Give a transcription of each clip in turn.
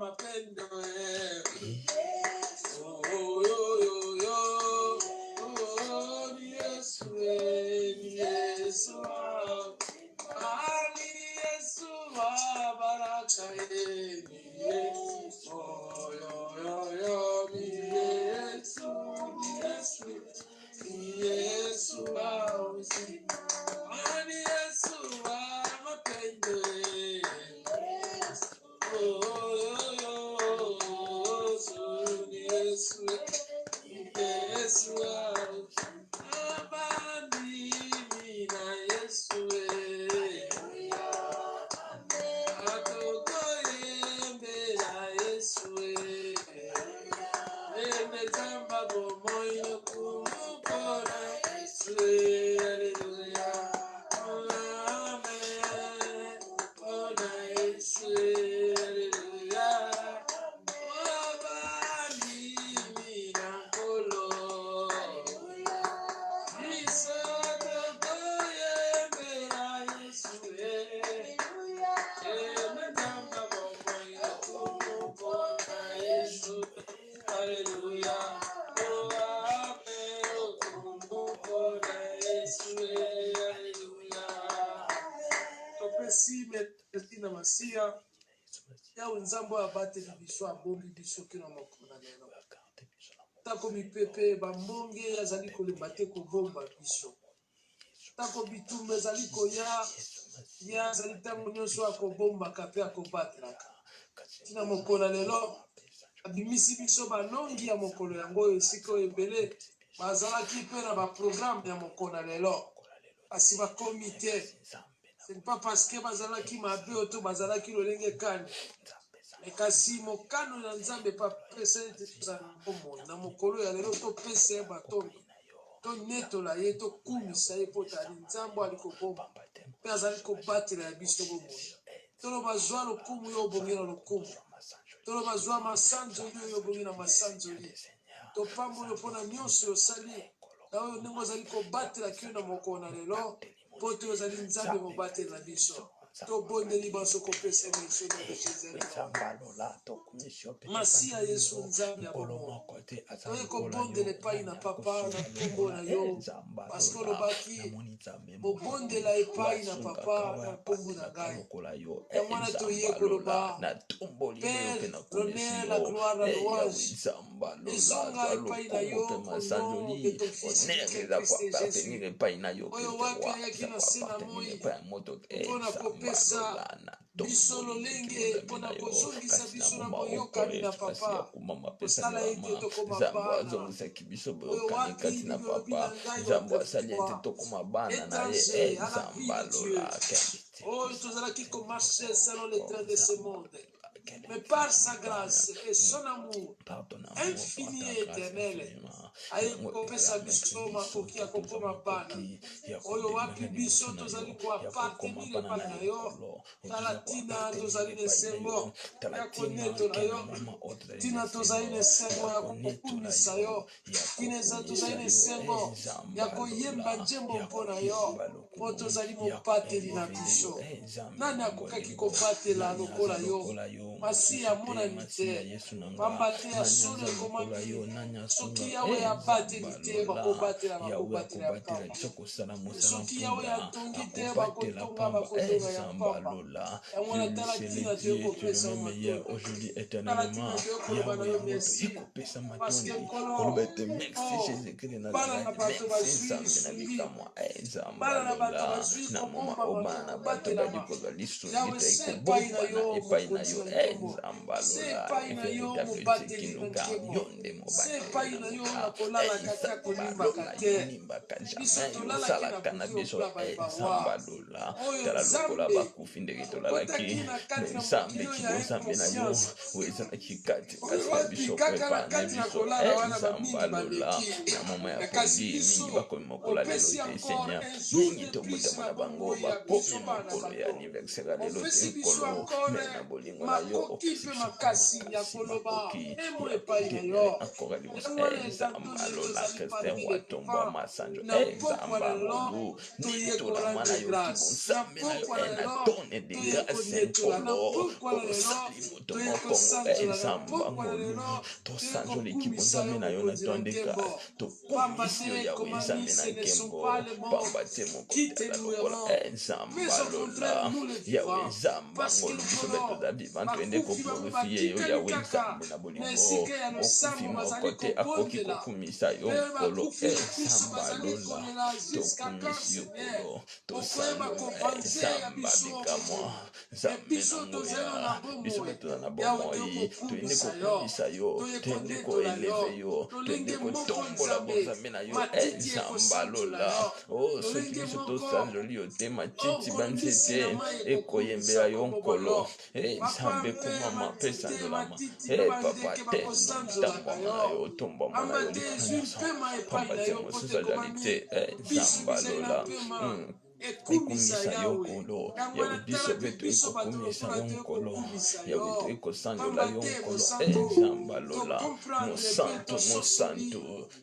mapendo. Nzambo abate biso abombi biso kino mokona lelo. Tako mipepe bambonge yazali kolemba te kobomba biso. Tako bitumba ezali koya yazali tango nyonso akobomba kape akobatraka. Tina mokona lelo abimisi biso banongi ya mokolo yango esika ebele bazalaki pe na ba programme ya mokona lelo. Asi ba comité. Ce n'est pas parce que bazalaki mabe oto bazalaki lolenge kani. Kasi mokano na Nzambe pa pesa za bomoi na mokolo ya lelo to pesa batondo to netola ye to kumisa ye potali Nzambo aliko bomba pe azali ko batela ya biso bomoi tolo bazwa lokumu yo bongi na lokumu tolo bazwa masanzo yo bongi na masanzo ye to pambo pona nyonso yo sali na oyo ndenge azali ko batela kio na mokolo na lelo poto yo zali Nzambe mo batela na biso. To bonde libaso kopesa biso na Jésus. Masia Yesu Nzambe ya bomo. Oye ko bonde le pai na papa na kombo na yo. Parce que le baki bo bonde la epai na papa na kombo na gai. Ya mwana to ye koloba. Père, l'honneur, la gloire, la louange. Ezonga epai na yo au nom de ton fils Christ Jésus. Oyo wapi yaki na sena moi. Pona kopesa biso lolenge pona kozongisa biso na boyokani na papa kosala ete tokoma bana oyo wapi lilobi na ngai étranger à la vie de Dieu oyo tozalaki komarche selon les trains de ce monde. Mais par sa grâce et son amour infini et éternel, aye kopesa biso makoki akokoma bana oyo wapi biso tozali koappartenir epai na yo tala tina tozali na esengo ya konetola yo tina tozali na esengo ya kokumisa yo tina tozali na esengo ya koyemba nzembo mpona yo po tozali mopateli na biso. Nani akokaki kobatela lokola yo masi ya monani te pamba te ya solo ekomaki soki yawe abateli te bakobatela bakobatela ya pamba soki yawe atongi te bakotonga bakotonga ya pamba ya mwana tala tina te kopesa matoi tala tina te koloba na yo merci parce que nkolo bana na bato bazwi suivi bana na bato bazwi kobomba batelama yawe se epai na yo mokonzi na nkombo se epai na yo mobateli na nkombo se epai na yo na kolalaka te kolimbaka te biso tolalaki na koki okula baebawa oyo nzambe okotaki na kati na mokili oyo ya inconscience oyo wapi kaka na kati na kolala wana bamingi baleki kasi biso opesi encore injour na bomoi ya biso bana bato opesi biso encore makoki Koki pe makasi ya koloba. Emo epai na yo. Engole tantuni tozali famille papa. Na pokwa lelo toyekola de grâce. Na pokwa lelo toyekonetola. Na pokwa lelo toyekosanzola. Na pokwa lelo toyekokumisa yo mokonzi na nkembo. Pamba te comme amis, ce ne sont pas les morts qui t'éloueront, mais au contraire, nous les vivants, parce que nous voulons bakufi bango bakikali kaka na esika ya losambo bazali kobondela mpe bakufi kusu bazali kolela jusqu'à quand Seigneur okoyeba kopanze ya biso bomo e biso tozala na bomoi yawe tokokumisa yo toyekonetola yo lolenge moko nzambe matiti ekosantola yo lolenge moko okokumisa na mai ekokumisa kombobolo bakambe ya matiti matiti mpe bandeke bakosanzolaka yo pamba te ezwi mpema epai na yo po tekomami bisibisela mpema ekumisa yawe yango natala te biso bato lokola tokokumisa yo pamba te ekosanto tokomprendre mpe tososoli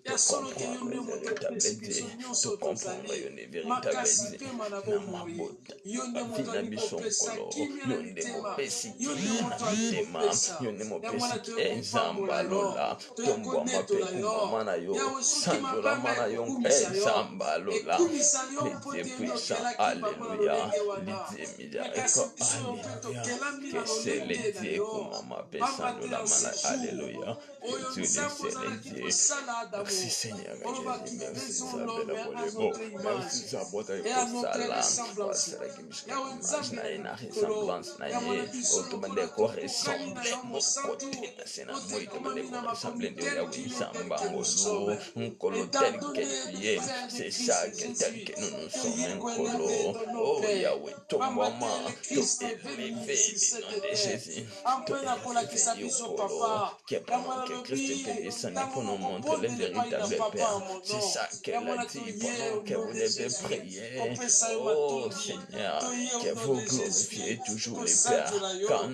ya solo ke yo nde moto opesi biso nyonso tozali makasi mpema na bomoi yo nde moto ali kopesa kimia na mitema yo nde moto ali kopesa yango wana toyokopambola yo toyokonetola yo yawe soki mabanga ekokumisa yo ekumisa yo mpo te tokelaki bango na lolenge wana me kasi biso mpe tokelami na lolenge na yo pamba te na séjour oyo nzambe ozalaki kosala adamo olobaki faisons l'homme à notre image et à notre ressemblance yawe nzambe kolo yango na biso lokola tokokani na yo mosantu otekomami na makomi tel qu'il était que nous sommes étant donné les frères de Christ Jésus toyeko élevé ton nom Père pamba te le Christ est venu sur cette terre apena kolakisa biso papa yango nalobi ntango mokobondeli epai na papa ya mono yango na toye onobe kopesa yo matondi toye onobe Jésus kosanzola yo toye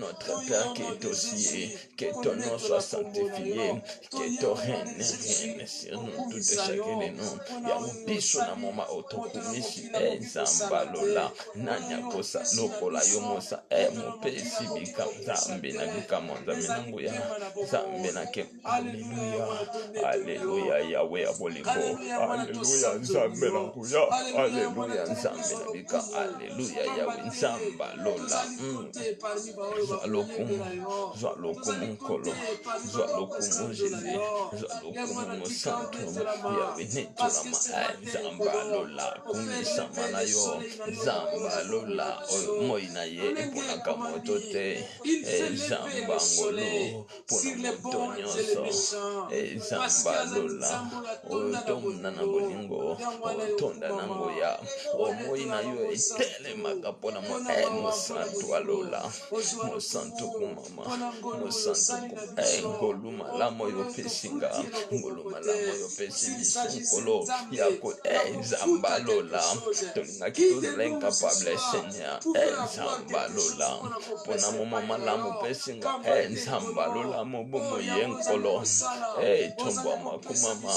onobe Jésus konekola kombo na yo toye onobe Jésus kokumisa yo mpona oyo osali moto na mokili akoki kosala te lokola yo mosa mopesi bikamzambe na bikamo nzambe na nzambe na ke haleluya haleluya yawe ya bolingo haleluya nzambe na nguya haleluya nzambe na bika haleluya yawe nzamba lola zwa lokumu nkolo zwa lokumu jeze zwa lokumu mosantu yawe netolama nzamba lola kumisama na yo nzamba lola moi na ye eponaka moto te ezamba ngolo mpona moto nyonso ezamba lola otomona na bolingo otonda na ngoya omoi na yo etelemaka mpona mosantu alola mosantu kumama mosantu ngolu malamu oyo opesinga ngolu malamu oyo opesi biso nkolo yako ezamba lola tolingaki tozala incapable seigneur nzamba lola mpona moma malamu opesinga nzamba lola mobomo ye nkolo tombwama kumama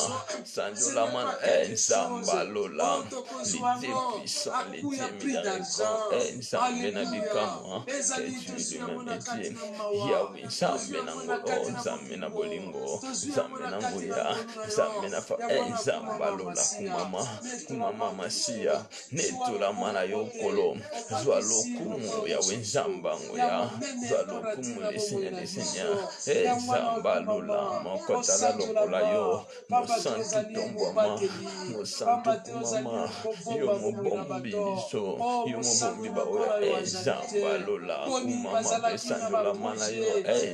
sanjolamana nzamba lola lidie puissant lidie miséricorde nzambe na bikamwa ketuli memedie yawe nzambe na ngolo nzambe na bolingo nzambe na nguya nzambe na fa nzamba lola kumama masiya netolama na yo nkolo zwa lokumu yawe nzamba nguya zwa lokumu lesenya nzamba lola mokotala lokola yo mosantu tombwama mosantu kumama yo mobombi biso yo mobombi baoyo nzamba lola kumama pesanjolama na yo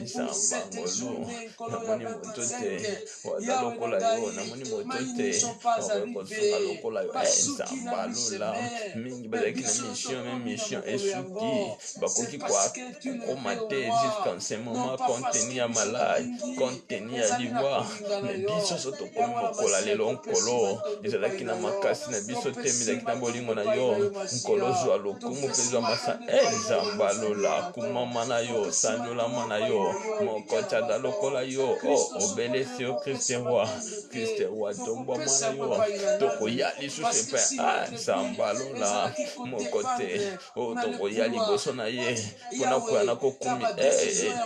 nzamba ngolu namoni moto te waza lokola yo namoni moto te wakosunga lokola yo nzamba lola ya mingi bazalaki na mission même mission esuki bakoki komate jusqu'en ce moment contenu ya malade contenu ya liwa mais biso so tokomi mokola lelo nkolo ezalaki na makasi na biso te ezalaki na bolingo na yo nkolo zwa lokumu mpe zwa masa nzamba lola kumama na yo sandolama na yo mokotiada lokola yo obelesi yo kriste roi tombwama na yo tokoya lisusu mpe nzamba lola mokote tokoya liboso na ye mpona koya na kokumi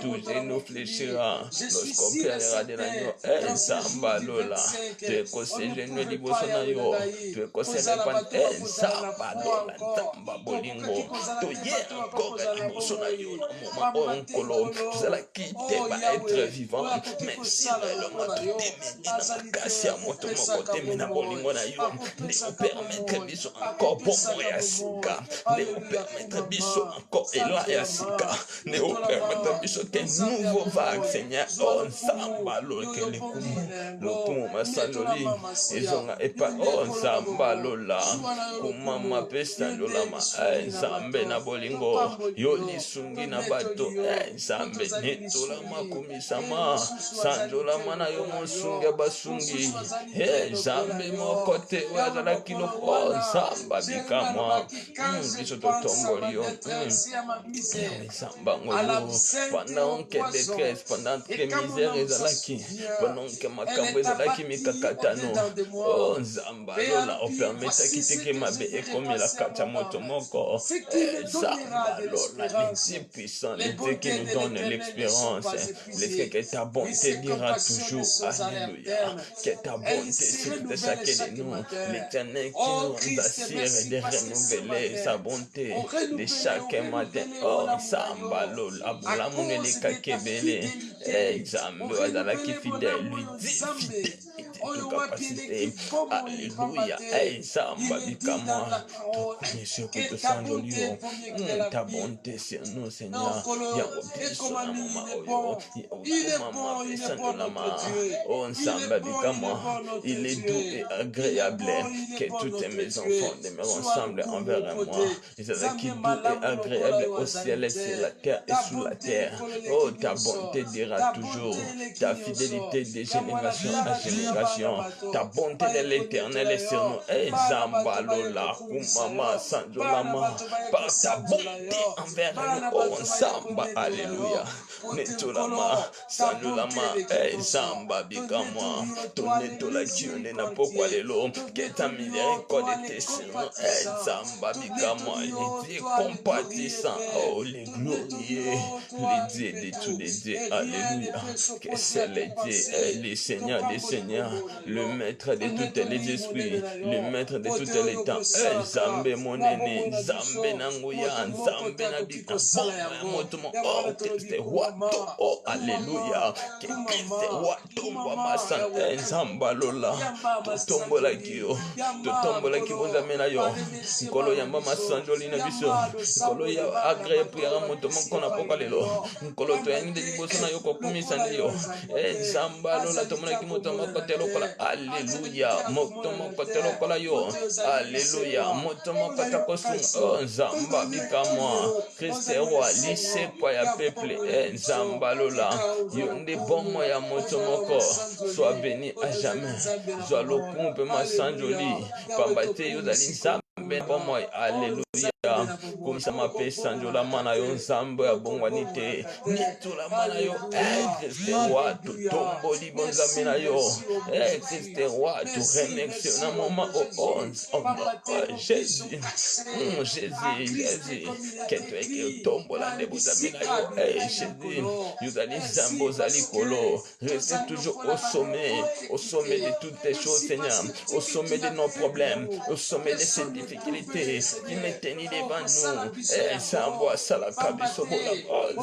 toujours nous fléchira lorsqu'on perdra na yo nzamba lola toekosejenwe liboso na yo toekoserepan nzamba lola nzamba bolingo toye encore liboso na yo na moma oyo nkolo tozalaki te baetre vivant merci elonga totemeni na makasi ya moto moko teme na bolingo na yo nde opermettre biso encore bomo ya sika nde opermettre biso encore elan ya sika nde opermettre biso ke nouveau vague seigneur nzamba loke lokumu masanjoli ezonga epa nzamba lola kumama pe sandolama nzambe na bolingo yo lisungi na bato nzambe netolama kumisama sanjolama na yo mosungi ya basungi nzambe moko te oyo azalaki loko nzamba bikamwa biso totomboli yo nzamba ngolo pendant que détresse pendant que misère ezalaki pendant que makambo ezalaki mikakatano nzamba lola opermetaki teke mabe ekomela kati ya moto moko nzamba lola les puissants les dieux qui nous donnent l'expérience les que ta bonté dira toujours alléluia que ta bonté c'est chacun de nous l'éternel qui nous assure de renouveler sa bonté de chaque matin nzamba lola bolamuneli kakebele nzambe azalaki fidèle lui dit fidèle toute capacité alléluia nzamba bikamwa tokonisio kutosandolio ta bonté sur nous seigneur yango biso na moma oyo yaokomama pesandolama nzamba bikamwa il est doux et agréable que toutes mes enfants demeurent ensemble envers moi ezalaki doux et agréable au ciel et sur la terre et sous la terre ta bonté dira toujours ta fidélité de génération à génération ta bonté de l'éternel est sur nous nzamba lola kumama sanjolama par ta bonté envers nous nzamba alléluia netolama sanjolama nzamba bikamwa tonetolaki yo nde na pokwa lelo que ta miséricorde était sur nous nzamba bikamwa les dieux compatissants les glorieux les dieux de tous les dieux alléluia que c'est les dieux les seigneurs des seigneurs le maître de tous les esprits le maître de tous les temps nzambe monene nzambe nanguya nzambe na bikamwa moto mo Christ roi to alléluia que Christ roi tomba masanta nzamba lola totombolaki yo totombolaki bonzambe na yo nkolo yamba masanjoli na biso nkolo ya agre priera moto moko na poka lelo nkolo toyangi de liboso na yo kokumisa nde yo nzamba lola tomonaki moto moko te lokola alléluia moto moko te lokola yo alléluia moto moko te kosunga nzamba bikamwa Christ roi lisekwa ya peuple nzamba lola yo nde bomo ya moto moko sois béni à jamais zwa lokumu mpe masanjoli pamba te yo ozali nzambe bomo alléluia komisama mpe sanjolama na yo nzambe ya bongwani te nitolama na yo Christ roi totomboli bonzambe na yo Christ roi toremercie na moment Jésus que toyeke otombola nde bonzambe na yo Jésus yo ozali nzambe ozali kolo restez toujours au sommet de toutes les choses Seigneur au sommet de nos problèmes au sommet de ces difficultés qui me tenir mis devant nous. Et Zamboa Salakabisobola,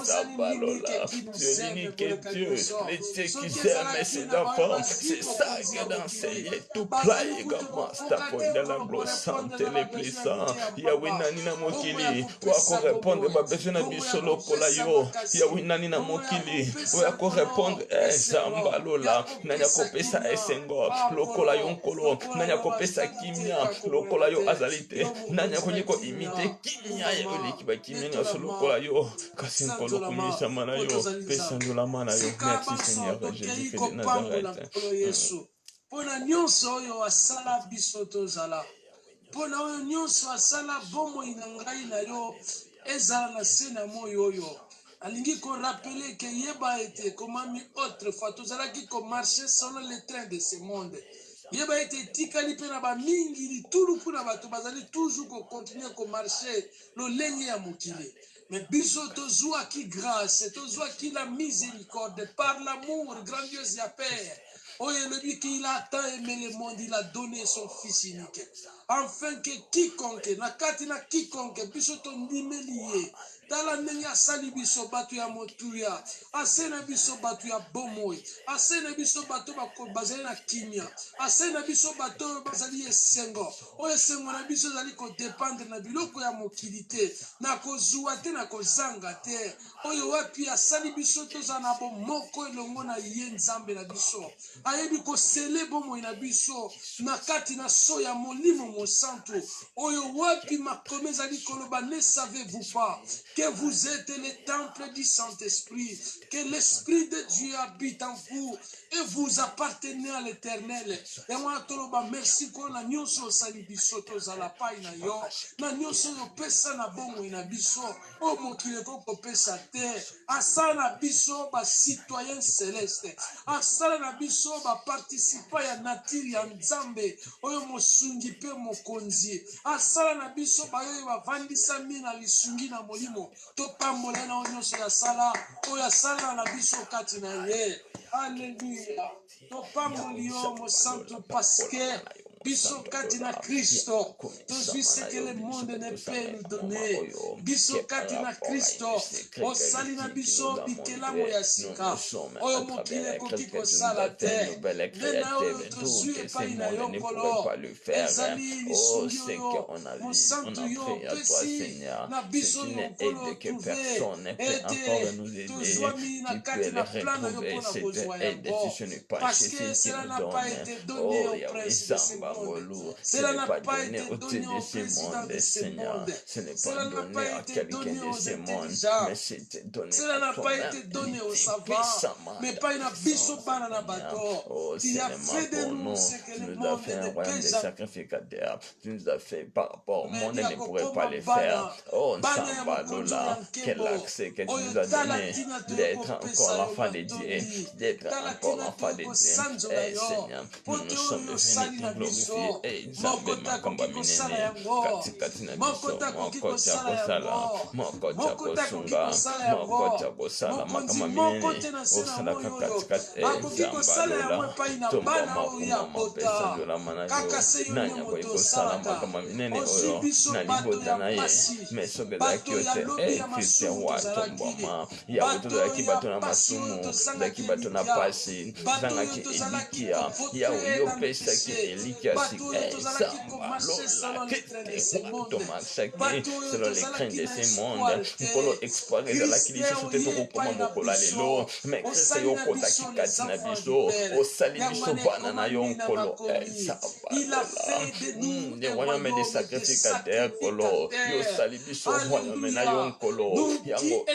Zambalola. Dieu l'unique Dieu, les dieux qui aiment ses enfants, c'est ça qui est dans ses yeux, tout plat également, c'est pour de la gloire sainte et les puissants. Yahweh Nanina Mokili, ou à répondre, ma besoin de solo Kolayo, Yahweh Nanina Mokili, ou à répondre, Zambalola, Nanya Kopesa Esengo, Lokolayon Kolo, Nanya Kopesa Kimia, Lokolayo Azalite, Nanya Konyeko imite Kimia, Yolikiba Kimia, Solo Kolayo, Kasinkolo Kumisa Manayo, Pesandola Manayo. Merci Seigneur, Jésus-Christ de Nazareth. Pona nyonso oyo asala biso tozala. Pona oyo nyonso asala bomo inangai na yo ezala na se na moyo oyo. Alingi ko rappeler que yeba ete komami autrefois tozalaki ko marcher selon les trains de ce monde. Yeba ete tikali pe na ba mingi litulu kuna bato bazali toujours ko continuer ko marcher lo lenye ya mokili. Mais biso tozwa ki grâce, tozwa ki la miséricorde par l'amour grandiose ya Père. Oh, il dit qu'il a tant aimé le monde, il a donné son fils unique. Afin que quiconque, na quiconque, biso ton lié. Tala nenya sali biso batu ya motuya, asena biso batu ya bomoy, asena biso batu bazali na kimia, asena biso batu bazali esengo, o esengo na biso zali ko dépendre na biloko ya mokilité, na kozua te na kozanga te, oyo wapi asali biso toza na bomoko elongo na ye nzambe na biso, ayebi ko sele bomoy na biso, na kati na so ya molimo mosantu, oyo wapi makome zali koloba ne savez-vous pas que vous êtes le temple du Saint-Esprit, que l'Esprit de Dieu habite en vous et vous appartenez à l'Éternel. Et moi, toloba merci ko na nyonso sali biso tozala pai na yo, na nyonso yo pesa na bongo na biso, o mokile ko pesa te, asala na biso ba citoyen céleste, asala na biso ba participant ya nature ya Nzambe, oyo mosungi pe mokonzi, asala na biso ba yo ba vandisa mina lisungi na molimo. Topambola na nyonso ya sala oyo asala na biso kati na ye. Alléluia. Topamboli yo mo santo parce que biso kati na Kristo tozwi ce que le monde ne peut nous donner. Biso kati na Kristo osali na biso bikelamu ya sika oyo mokili ekoki kosala te. Nde na oyo tozwi epai na yo nkolo ezali lisungi oyo mosantu yo opesi na biso oyo nkolo trouve ete tozwami na kati na plan na yo mpona kozwa yango parce que cela n'a pas été donné au prince de ce monde, cela n'a pas été donné au président de ce monde, cela n'a pas été donné aux intelligents, cela n'a pas été donné aux savants, mais pas une biso bana na bato. Tu as fait de nous ce que le monde ne peut jamais. Tu nous as fait par rapport au monde ne pourrait pas le faire. Oh, Sambalola, quel accès que tu nous as donné d'être encore enfant de Dieu, d'être encore enfant de Dieu. Eh Seigneur, nous nous sommes venus te glorifier. Eh Nzambe makomba minene, katikati na biso, moko tia kosala, moko tia kosunga, moko tia kosala, makama minene, osalaka katikati, Nzambalola, tomba makuma mapesa ndola manayo, nanya koi kosala makama minene oyo, na libota na ye, mesoke zaki yote, Christe wa tomboma, ya utudo yaki bato na masumu, zaki bato na pasi, zangaki elikia, ya uyo pesa ki elikia si, Samba, lola, kete, watoma, saki, selon les craintes de ce monde, nkolo explorer de la kilisi soute toko koma mokola lelo, mais Christe yo kota ki kati na biso, osali biso bana na yo nkolo, Samba, lola, le royaume des sacrificateurs, kolo, yo sali biso royaume na yo nkolo, yango,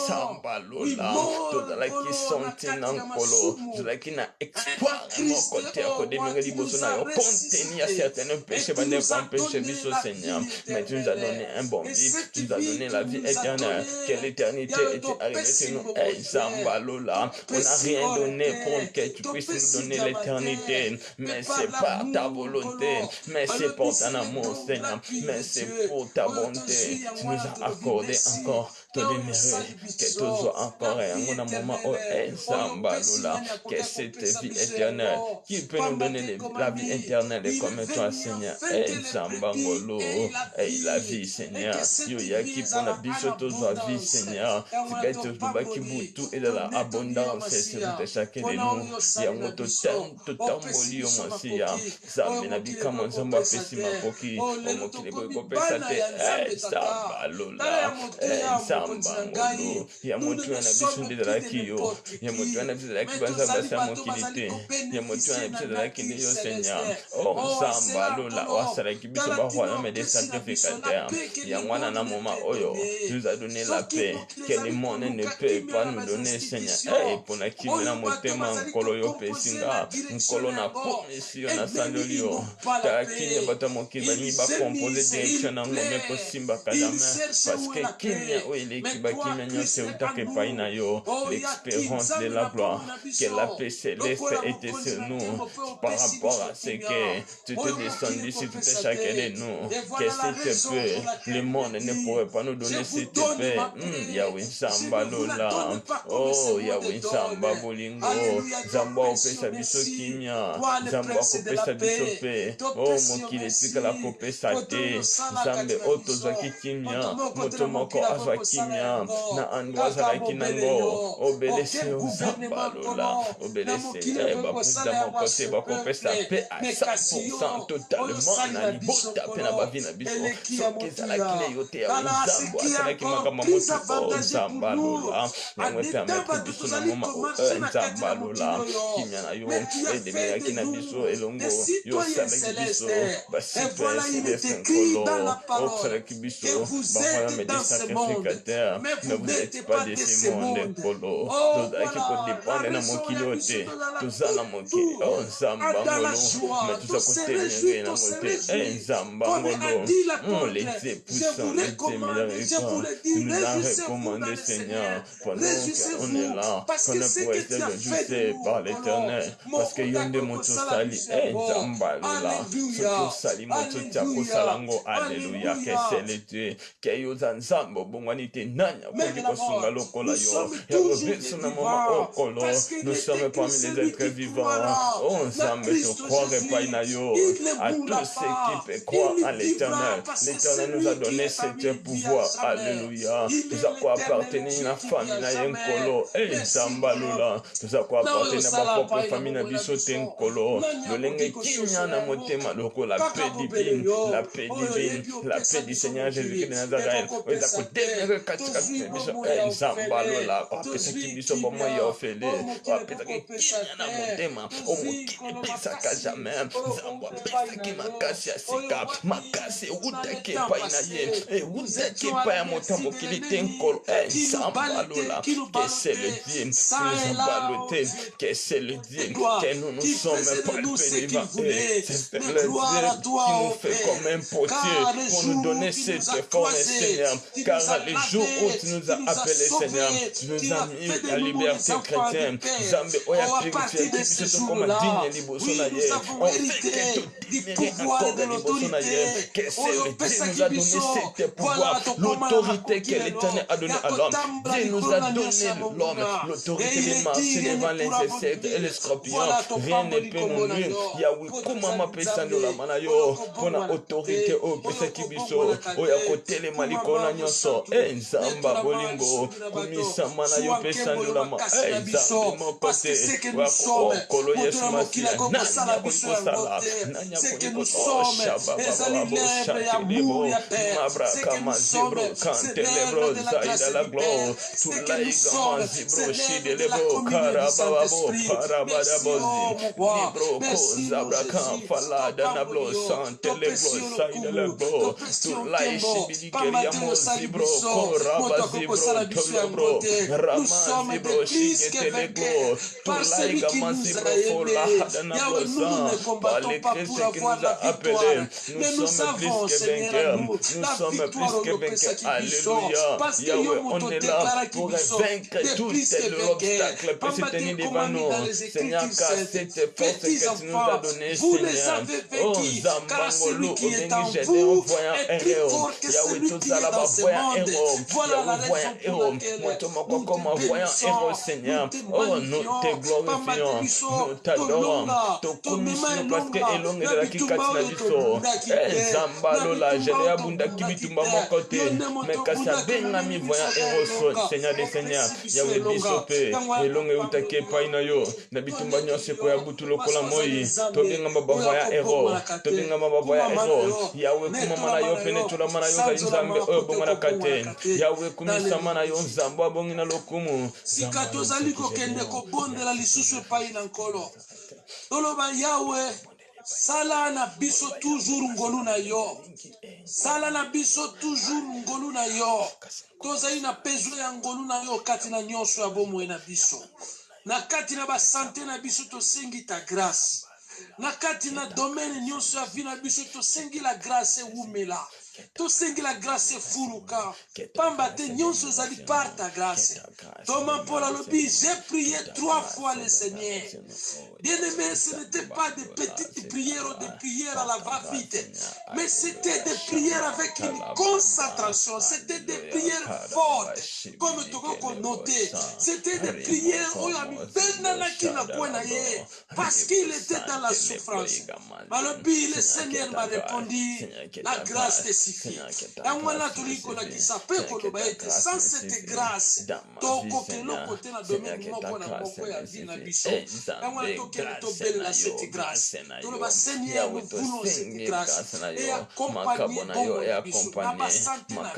Samba, lola, tozala ki sontina nkolo, tozala ki na espoir moko te akodemire liboso na yo, contenu à certains péchés, pas péché biso Seigneur, mais tu nous as donné un bon vie, tu nous as donné la vie éternelle, que l'éternité était arrivée sur nous, Zamba Lola, on n'a rien donné pour que tu puisses nous donner l'éternité, mais c'est pas ta volonté, mais c'est pour ton amour Seigneur, mais c'est pour ta bonté, tu nous as accordé encore tolonere que toujours encore et en un moment oh Nzamba Lula que cette vie éternelle qui peut nous donner la vie éternelle et comme toi Seigneur Nzamba Ngolo et la vie Seigneur yo ya qui pour la biso toujours vie Seigneur c'est que tu vas qui boutu et de la abondance c'est tout chacun de nous ya moto tant molio mosia zambe na bikama nzamba pesi makoki omokile ko pesa te Nzamba Lula Nzamba Ngolo ya moto na biso ndela kiyo ya moto na biso la kibanza basa mokilite ya moto na biso la kinyo Seigneur Nzamba Lula wasala kibiso ba roi mais des sacrificateurs ya mwana na moma oyo nous a donné la paix que le monde ne peut pas nous donner Seigneur pour na kimina motema nkolo yo pesinga nkolo na commission na sandolio ta kinya bata mokili ni ba composer direction na ngome ko simba kadame parce que kinya o ile kiba kinya nyose utake paina yo l'expérience de la gloire que la paix céleste était sur nous par rapport à ce que tu te descendu sur tout chacun de nous que s'il te plaît le monde ne pourrait pas nous donner cette paix Yahweh Nzamba Lula oh Yahweh Nzamba Bolingo Nzamba opesa biso kimia Nzamba kopesa biso pe oh mokili tikala kopesa te Nzambe otozwaki kimia moto moko azwa kimia na andwa azalaki nango obelese Nzamba Lula obelese baputa moko te bakopesa pe à 100% totalement na libota pe na bavi na biso soki ezalaki na yo te ya Nzambo azalaki makambo moto Nzamba Lula yango permettre biso na moma Nzamba Lula kimia na yo edemeyaki na biso elongo yo osalaki biso basipesi desenkolo osalaki biso baroyaume des sacrificateurs mais vous n'êtes pas de ce monde nkolo tozalaki kodépendre na mokili oyo te toza na mokili Nzamba Ngolo mais toza kotelemere nango te Nzamba Ngolo les dieux puissants les dieux miséricordieux tu nous as recommandé Seigneur pendant qu'on est là qu'on ne pourrait être juste par l'éternel parce que yonde moto sali Nzamba Lula soto sali moto tiako salango alléluia que c'est le Dieu que yoza Nzambo bongwani te nanya koki kosunga lokola yo ya kobiso na mama okolo nous sommes parmi les êtres vivants Nzambe te croirait pas na yo à tous ceux qui peuvent croire à l'éternel l'éternel nous a donné ce pouvoir alléluia nous a quoi appartenir à la famille na yenkolo Nzamba Lula nous a quoi appartenir à ma propre famille na biso tenkolo lolenge kinya na motema lokola paix divine la paix divine la paix du Seigneur Jésus-Christ de Nazareth oza kotemere katika biso Nzamba Lula apesa kibiso bomo yo fele apesa kinya na motema omokili pesaka jamais Nzamba apesa ki makasi asika makasi utake pa ina ye utake pa ya motambo kili tenkolo Nzamba Lula que c'est le Dieu Nzamba Lula que c'est le Dieu que nous sommes palpés vivants c'est le Dieu qui nous fait comme un potier pour nous donner cette forme Seigneur car les jours où tu nous as appelés Seigneur tu nous as mis la liberté chrétienne Nzambe oya purifié qui se comme digne liboso na ye on fait que tout digne encore de liboso na ye que c'est le Dieu nous a donné cette pouvoir l'autorité que l'Éternel a donnée à l'homme Dieu nous a donné l'homme l'autorité de marcher devant les insectes et les scorpions rien ne peut nous nuire Yahweh kumama pesando la mana yo pona autorité o pesaki biso oya kotelema likona nyonso Nzamba Bolingo kumisa mana yo pesando la mana Nzambe mokote wakolo Yesu Masia nanya kolikosala nanya kolikosala shababa shakelebo mabra kama zibro kantelebro zaida la gloire tulaiga mazibro shidelebo karababo parabadabozi libro kozabra kan falada nablo santelebro zaida la gloire tulai shibilikeria mozibro korabazibro tolebro ramazibro shiketelebo tulaiga mazibro fola hadanablo san par les chrétiens qui nous a appelés nous sommes plus que vainqueurs nous sommes plus que vainqueurs alléluia Yahweh on est là pour vaincre tout l'obstacle peut se tenir devant nous Seigneur car cette force que tu nous as donnée Seigneur Nzamba Ngolo obengi jeune en voyant un héros Yahweh tout ça là-bas voyant un héros Voilà la raison pour laquelle nous te bénissons, Seigneur. Oh, nous te glorifions, nous t'adorons, te commissions parce que elonge de la kikati na biso. Zambalo la jele abunda kibitumba mokote. Mais kasa benga mi voyant héros, Seigneur des Seigneurs. Yahweh biso pe, elonge utake paina yo. Na bitumba nyose ko ya butu lokola moi. To benga maba voyant héros, to benga maba voyant héros. Yahweh kuma mana yo pene chula mana yo za nzambe oyo bongana kate. Yahweh kumisa mana yo nzambo abongina lokumu. Sikato zali kokende kobondela lisusu epai na nkolo. Toloba Yahweh, sala na biso toujours ngolu na yo. Sala na biso toujours ngolu na yo. Tozali na besoin ya ngolu na yo kati na nyonso ya bomoi na biso. Na kati na ba santé na biso tosengi ta grâce. Na kati na domaine nyonso ya vie na biso tosengi la grâce ewumela. Tosengi la grâce fuluka. Pamba te nyonso ezali par ta grâce. Thomas Paul a lobi, j'ai prié 3 fois le Seigneur. Bien-aimé, ce n'était pas des petites prières ou des prières à la va-vite, mais c'était des prières avec une concentration. C'était des prières fortes, comme tu peux noter. C'était des prières où il y avait parce qu'il était dans la souffrance. Le Seigneur m'a répondu, la grâce te suffit. Sans cette grâce, cette grâce. Seigneur, nous voulons cette grâce. Et accompagner cette grâce.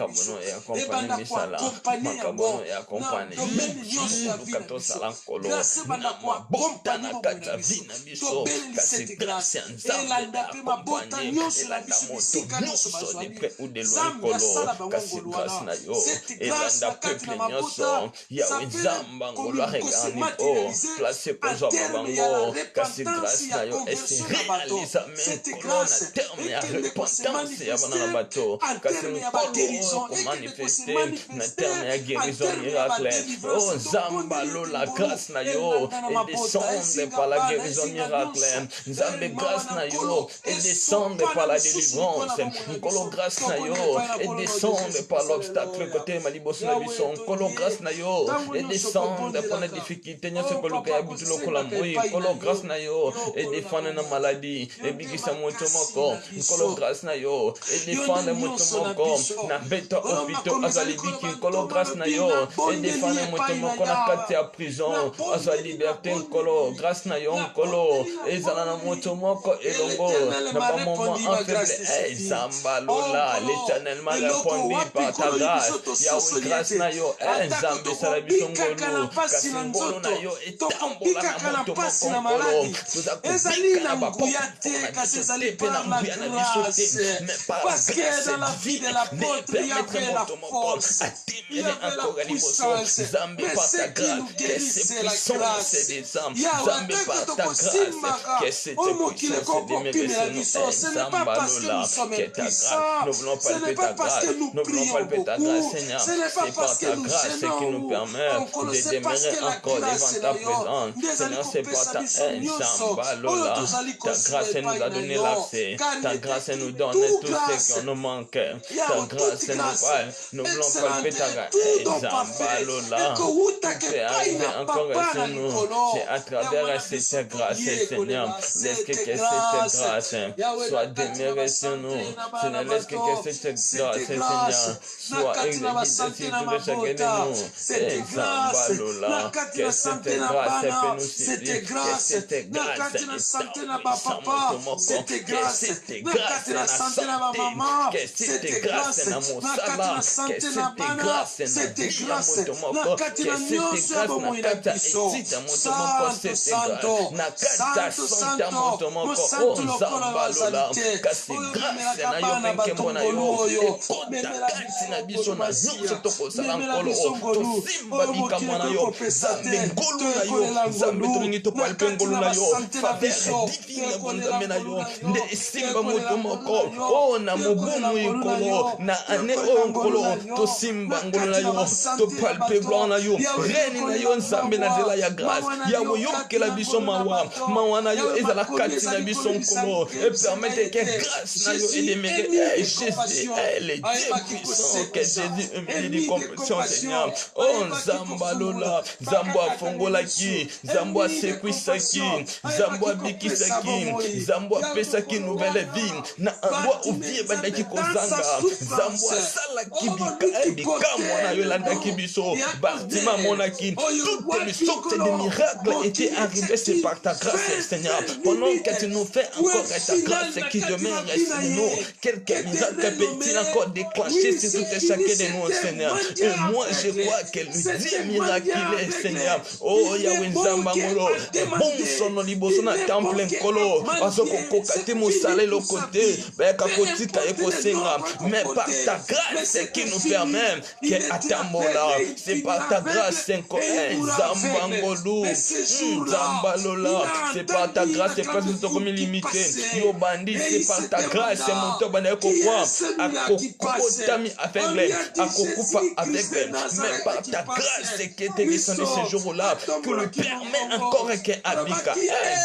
la grâce na yo et descendre par la guérison miracle. Nzambe grâce na yo et descendre par la délivrance. Nkolo grâce na yo et descendre par l'obstacle côté maliboso na biso. Nkolo grâce na yo et descendre par la difficulté nyose koloka ya butu lokola moi. Nkolo grâce na yo et défendre na maladie et bigisa moto moko. Nkolo grâce na yo et défendre moto moko na beto hôpital azalibiki. Nkolo grâce na yo et défendre moto moko na kati ya prison azwa liberté. Nkolo grâce na yo nkolo ezala na moto moko elongo na ba moment en faible zambalola. L'Éternel m'a répondu par ta grâce. Yahweh grâce na yo nzambe sala biso ngolu kasi ngolu na yo etambola na moto moko nkolo tozakobika na bapoka kasi ezali par la grâce parce que dans la vie de l'apôtre il y avait la force, il y avait la puissance, mais ce qui nous guérit c'est la grâce. Il y a un texte de Simaka au qui le comprimé la mission. Ce n'est pas parce que nous sommes puissants, ce n'est pas parce que nous prions beaucoup, ce n'est pas parce que nous gênons qui nous permet de demeurer encore devant ta présence. Seigneur, c'est par ta haine, ta grâce nous a donné l'accès, ta grâce nous donne tout ce qu'on nous manque, ta grâce nous voulons palper ta grâce. Zambalola, tu peux arriver encore sur nous, c'est à travers cette grâce, Seigneur. Laisse que cette grâce soit demeurée sur nous. Seigneur, laisse que cette grâce, Seigneur, soit exécutée sur tout chacun de nous. Zambalola, que cette grâce peut nous suivre, que cette grâce est cette grâce na santé, que cette grâce na mosala, que cette grâce na dia moto moko, que cette grâce na kata exita moto moko, cette grâce na kata santa moto moko, oh zambalola, kasi grâce na yo penke mona yo, ekota kasi na biso na nyonso tokosala nkolo o, tosimba bika mwana yo, zambe ngolu na yo, zambe tolingi topalpe ngolu na yo, favere divine bonzambe na yo, nde esimba moto moko, oh na mobumu ikolo, na ane o nkolo, tosimba ngolu na yo, topalpe gloire na yo, reni na yo nzambe na nzela ya grâce, yawo yokela biso mawa na yo ezala kati na biso nkolo, et permette que grâce na yo edemere, Jésus est le Dieu puissant, que Jésus humilie de compassion, Seigneur. Oh, Zambalola, Zambwa Fongolaki, Zambwa Sekwisaki, Zambwa Bikisaki, Zambwa Pesaki nouvelle vie, na Ambwa Uvie Bandaki Kozanga, Zambwa Salaki Bika, Mona Yolanda Kibiso, Bartima Monaki, toutes les sortes de miracles étaient arrivés, c'est par ta grâce, Seigneur. Pendant que tu nous fais encore ta grâce qui demeure sur nous, quelques miracles peut-il encore déclencher sur tout et chacun de nous, Seigneur. Et moi, je crois qu'elle nous dit miraculé, Seigneur. Oh, Yahweh Nzambangolo, bon son liboso na temple nkolo, azoko kokate mosale le côté, beka kotika ekosenga, mais par ta grâce qui nous permet que atambola, c'est par ta grâce, Zambangolo, Zambalola, c'est par ta grâce, c'est pas tout comme limité, yo bandit, c'est par ta grâce, c'est mon top, on est quoi, à kokotami aveugle, à kokufa aveugle, mais par ta grâce qui était descendu ce jour-là, que nous permet encore que Abika,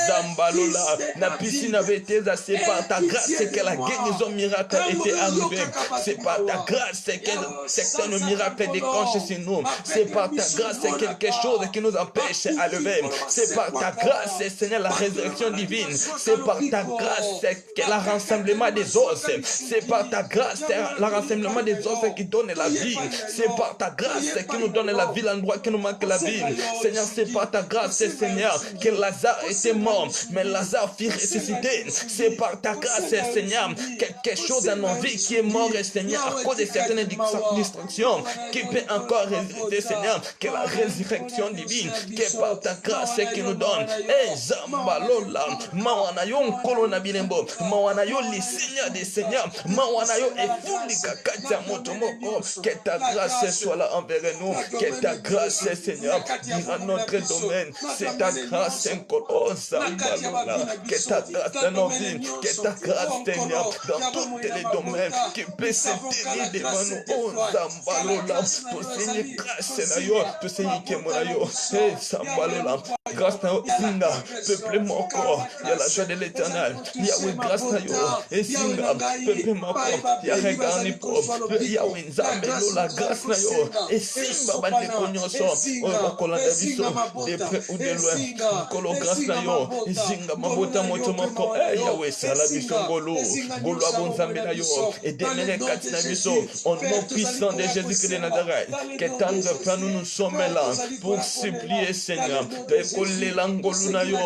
Zambalola, la piscine avait été assez par ta grâce, c'est que la guérison miracle était arrivée, c'est par ta grâce que certains miracles déclenchent sur nous, c'est par ta grâce c'est quelque chose qui nous empêche à lever, c'est par ta grâce, Seigneur, la résurrection divine, c'est par ta grâce que le rassemblement des os, c'est par ta grâce, le rassemblement des os qui donne la vie, c'est par ta grâce qui nous donne la vie, l'endroit qui nous manque la vie, Seigneur, c'est par ta grâce, Seigneur, que Lazare était mort, mais Lazare fut ressuscité, c'est par ta grâce, Seigneur, quelque chose dans nos vies qui est mort, Seigneur, à cause de certaines distractions, qui peut encore résister, Seigneur, que la résurrection divine, que par ta grâce qui nous donne, et Zambalola, Mawanayo, Kolona Bilembo, Mawanayo, les seigneurs des seigneurs, Mawanayo, et Fulika Katia Motomoko, que ta grâce soit là envers nous, que ta grâce, Seigneur, dans notre domaine, c'est ta grâce, oh Zambalola, que ta grâce dans nos vies, que ta grâce, Seigneur, dans tous les domaines, qui peut se tenir devant nous, oh Zambalola, pour Seigneur, grâce, tout Seigneur qui est mon aïe, et Zambalola, grâce à Singa, peuple mon corps, il y a la joie de l'éternel, Yahweh, grâce à Yo, et Singa, peuple mon corps, il y a regardé pour Yahweh, Zambalola, grâce à Yo, et Simba, bande cognoso, oh, Colanda Biso, de près ou de loin, Colo, grâce à Yo, et Singa, Mabota, Motomoko, eh, Yahweh, Salabiso, Golo, Golo, Abonzambela Yo, et Demene Katina Biso, au nom puissant de Jésus-Christ de Nazareth, que tant de Père, nous sommes là pour supplier, Seigneur, coller l'angolo na yo,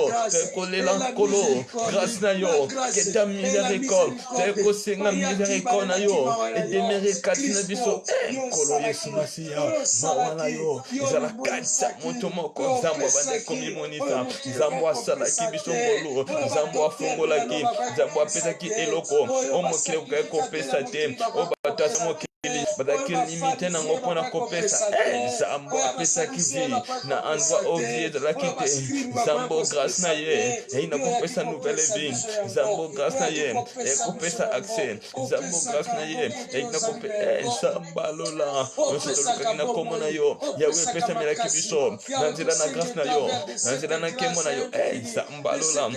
coller l'angolo, grâce na yo, que ta miséricorde, que Seigneur miséricorde na yo, et demeurer katina biso, kolo Yesu Masiya, mawana yo, zala katsa motomoko, zambwa bande komi monita, zambwa salaki biso ngolo, zambwa fongolaki, zambwa pesaki eloko, omokile ukako pesa te, obatasa mokile. Badaki limite na ngoko na kopesa Zambo pesa kizi na andwa ovie de la kite Zambo grâce na ye et na kopesa nouvelle vie Zambo grâce na ye et kopesa accès Zambo grâce na ye et na kopesa Zambalola on se tolukaki na komo na yo Yahweh pesa milaki biso nanzela na grâce na yo nanzela na kemo na yo Zambalola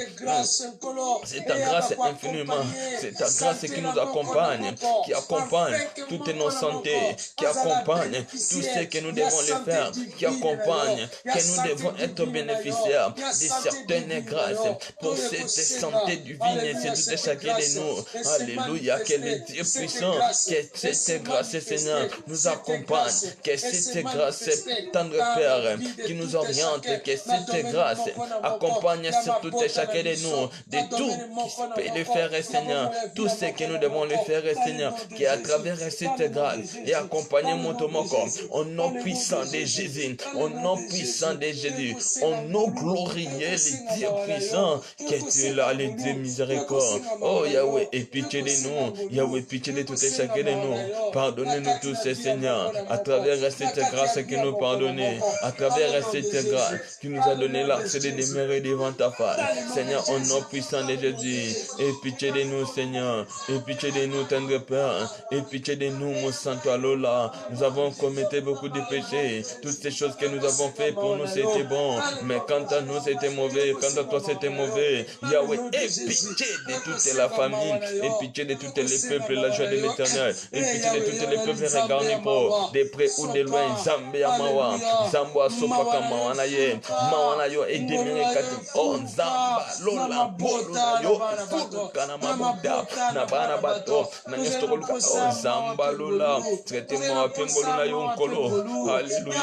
c'est ta grâce infiniment c'est ta grâce qui nous accompagne qui accompagne toutes nos santé, qui accompagne tout ce que nous devons le faire, qui accompagne que nous devons être bénéficiaires de certaines grâces pour cette santé divine, c'est tout chacun de nous. Alléluia, que le Dieu puissant, que cette grâce, Seigneur, nous accompagne, que cette grâce, tendre Père, qui nous oriente, que cette grâce accompagne sur tout chacun de nous, de tout qui peut le faire, Seigneur, tout ce que nous devons le faire, Seigneur, qui à travers cette grâce et accompagner mon tomoko au nom puissant de Jésus, au nom puissant de Jésus, au nom glorieux, le Dieu puissant, que tu es là, le Dieu miséricorde. Oh Yahweh, et pitié de nous, Yahweh, pitié de tout et chacun de nous. Pardonnez-nous tous, Seigneur, à travers cette grâce que nous pardonnez, à travers cette grâce qui nous a donné l'accès de demeurer devant ta face. Seigneur, au nom puissant de Jésus, et pitié de nous, Seigneur, et pitié de nous, tendre Père, et pitié de nous. mon Santo Alola. Nous avons commis beaucoup de péchés. Toutes ces choses que nous avons fait pour nous, c'était bon. Mais quant à nous, c'était mauvais. Quant à toi, c'était mauvais. Yahweh, aie pitié de toute la famille. Aie pitié de tous les peuples, la joie de l'éternel. Aie pitié de tous les peuples regardés pour de près ou de loin. Zambé Amawa. Zambwa Sopaka Mawanaye. Mawanayo et Demirikati. Oh, Zamba, Lola, Bolola, Yo, Fukana Mabuda. Nabana Bato. Nangestokoluka. Oh, Zamba, Lola. Traitez-moi, Pengoluna Yonkolo. Alléluia.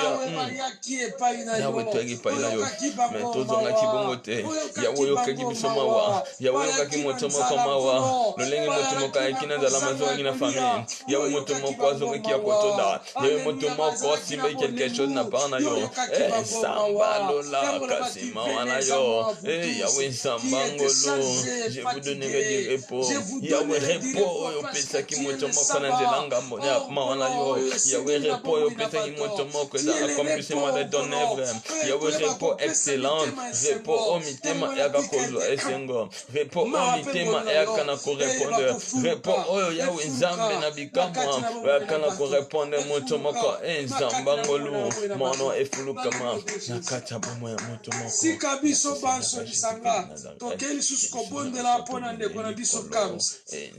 Yahweh, tu es pas là. Mais tout le monde qui bongote. Yahweh, yoka bisomawa. Yahweh, yoka kimotomo kamawa. Lolenge motomoka ekina za la maison ina famille. Yahweh motomoko azonga ki akotoda. Yahweh motomoko simba quelque chose n'a pas na yo. Eh, Samba Lola, Kasima wana yo. Eh, Yahweh Samba Ngolo. Je vous donnerai du repos. Yahweh repos yo pesa ki motomoko na zelanga monia mawana yo. Yahweh repos yo pesa ki motomoko za accomplissement de ton œuvre. Yahweh repos excellent. Repos omitema ega kozo esengo. Repos omitema ega na correspondre. Repos oyo Yahweh Nzambe na bikamwa ega na correspondre motomoko enzamba ngolu mono efulukama nakata bomo ya motomoko. Sika biso banso bisanga tokeli susko bondela pona ndeko na biso kams.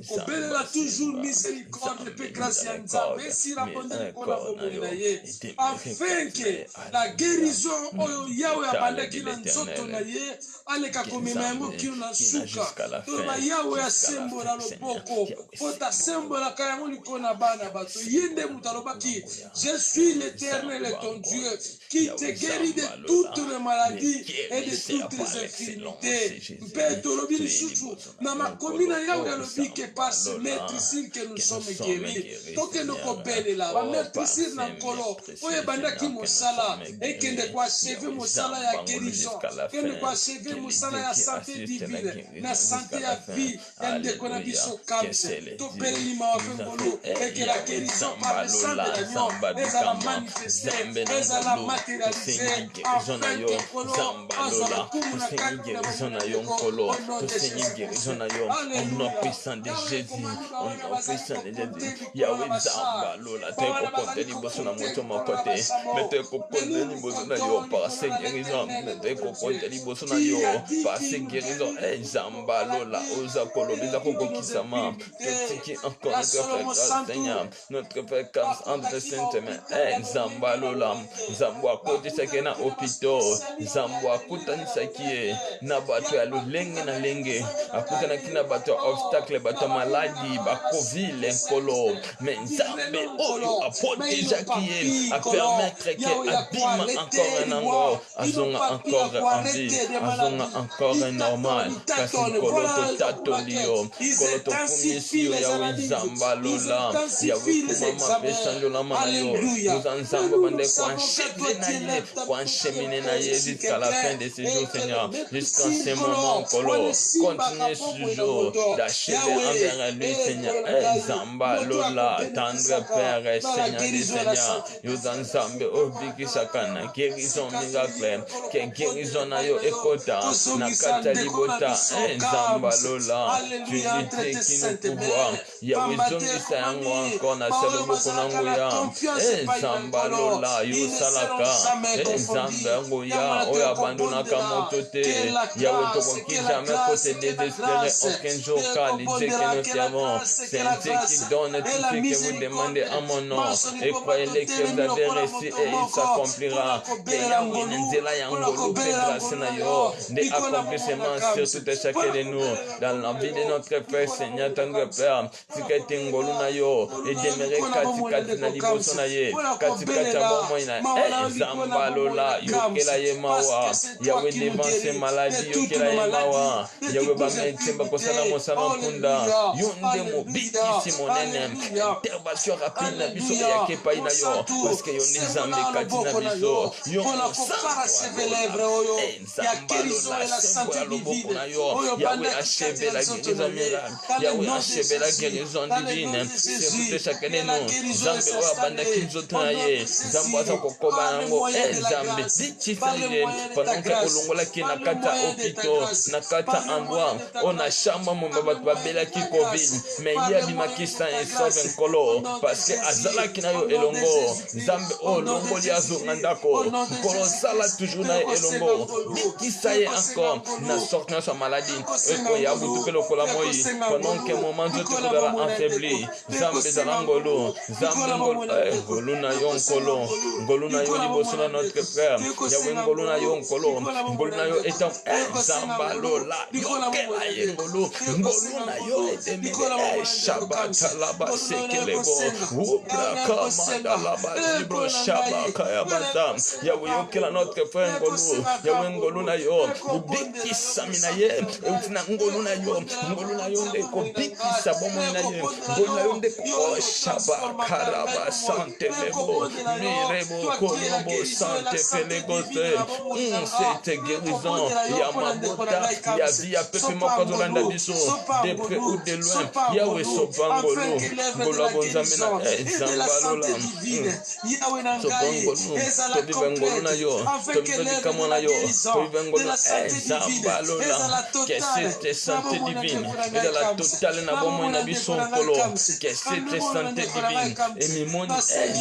Kobelela toujours miséricorde pe grâce ya Nzambe si la bondela kona bomona ye afin que la guérison oyo Yahweh abandaki na nzoto na ye aleka komema yango kino na suka toba Yahweh asembola loboko pota asembolaka yango likolo na bana bato ye nde moto alobaki je suis l'Éternel ton Dieu qui te guérit de toutes les maladies et de toutes les infirmités. Mpe tolobi lisusu na makomi na Yahweh alobi ke par ce maîtrisir que nous sommes guéris tokende kobelela bamaîtrisir na nkolo oyo ebandaki mosala ekende koacheve mosala ya guérison kende koacheve mosala ya santé divine na santé ya vie ya ndeko na biso kamse topeleli mawa mpe ngolu eke la guérison par le sang de l'agneau ezala manifeste ezala matérialisé afin que nkolo azwa lokumu na kati na bomo au nom de Jésus. Alléluia. Puissant de Jésus, au nom puissant de Jésus. Yahweh Zamba Lola, te kokote liboso na moto mokote. Mete kokote liboso na yo par ses guérisons. Mete kokote liboso na yo par ses guérisons. Eh Zamba Lola, oza kolobiza koko kisama. Totiki encore notre frère Seigneur, notre frère Kams entre saintes mains. Eh Zamba Lola, Zamba kote sakena opito. Zamba kutani sakie na bato ya lulenge na lenge. Akutana kina bato obstacle bato maladi bakovile nkolo mais Nzambe oyo aprotéger qui a permettre que abima encore un ango azonga encore en vie azonga encore normal kasi nkolo totatolio nkolo tokumisio yawe Nzamba Lola yawe kumama pesa njola mana yo uza Nzamba bande kwa encheminer na ye jusqu'à la fin de ce jour Seigneur jusqu'à ce moment nkolo continue ce jour d'achever envers lui Seigneur Nzamba Lola tendre Père Seigneur des Seigneurs Yoza Nzambe obiki sakana guérison miracle que guérison na yo ekota na kata libota Nzamba Lola tu dis qui nous pouvoir Yahweh zongisa yango encore na seloboko na nguya Nzamba Lola yo salaka Nzambe nguya oyo abandonaka moto te Yahweh tokoki jamais côté désespéré aucun jour car il dit que nous servons c'est Dieu qui donne tout ce que vous demandez à mon nom et croyez-le que vous avez reçu et il s'accomplira que Yahweh nzela yango pe grâce na yo de accomplissement sur tout et chacun de nous dans la vie de notre Père Seigneur tendre Père tikete ngolu na yo et demeurer kati na liboso na ye kati ya bomo ina Nzamba Lola yokela ye mawa Yahweh devance maladie yokela ye mawa Yahweh bametemba kosala mosala mpunda yonde mobikisi monene intervention rapide na biso eyake epai na yo parce que yo nde Nzambe kati na biso yo Nzamba loboko na yo Yahweh achève la guérison miracle Yahweh achève la guérison divine c'est tout chacun de nous Nzambe oyo abandaki nzoto na ye Nzambe aza kokoba yango Nzambe dikiseli pendant que olongolaki na kata hôpitaux na kata endroit on a chambre mon bato babelaki covid mais ye abimaki sa et sauve nkolo parce que azalaki na yo elongo nzambe o longoli azonga ndako nkolo sala toujours na ye elongo bikisa ye encore na sorte na sa maladie ekoya butu mpe lokola moi pendant que moment nzoto ekozala affaibli nzambe ezala ngolu nzambe ngolu na yo nkolo ngolu na yo liboso na notre frère yawe ngolu na yo nkolo ngolu na yo etam nzamba lola yokela ye ngolu na yo etemile shabata laba sekelebo ubraka mandalaba libro shabaka ya bazam yawe yokela notre frère ngolu yawe ngolu na yo ubikisa mina ye utina ngolu na yo ndeko bikisa bomo na ye ngolu na yo ndeko shabaka raba sante lebo mirebo kolobo sante pelegote cette guérison ya mabota ya via pepe moko zolanda biso de près ou de loin yawe sopangolo ngolo bonzambe na zambalola sopangolo to vivengolo na yo to vivengamo na yo to vivengolo zambalola que cette santé divine et la totale na bomo na biso nkolo que cette santé divine et mimoni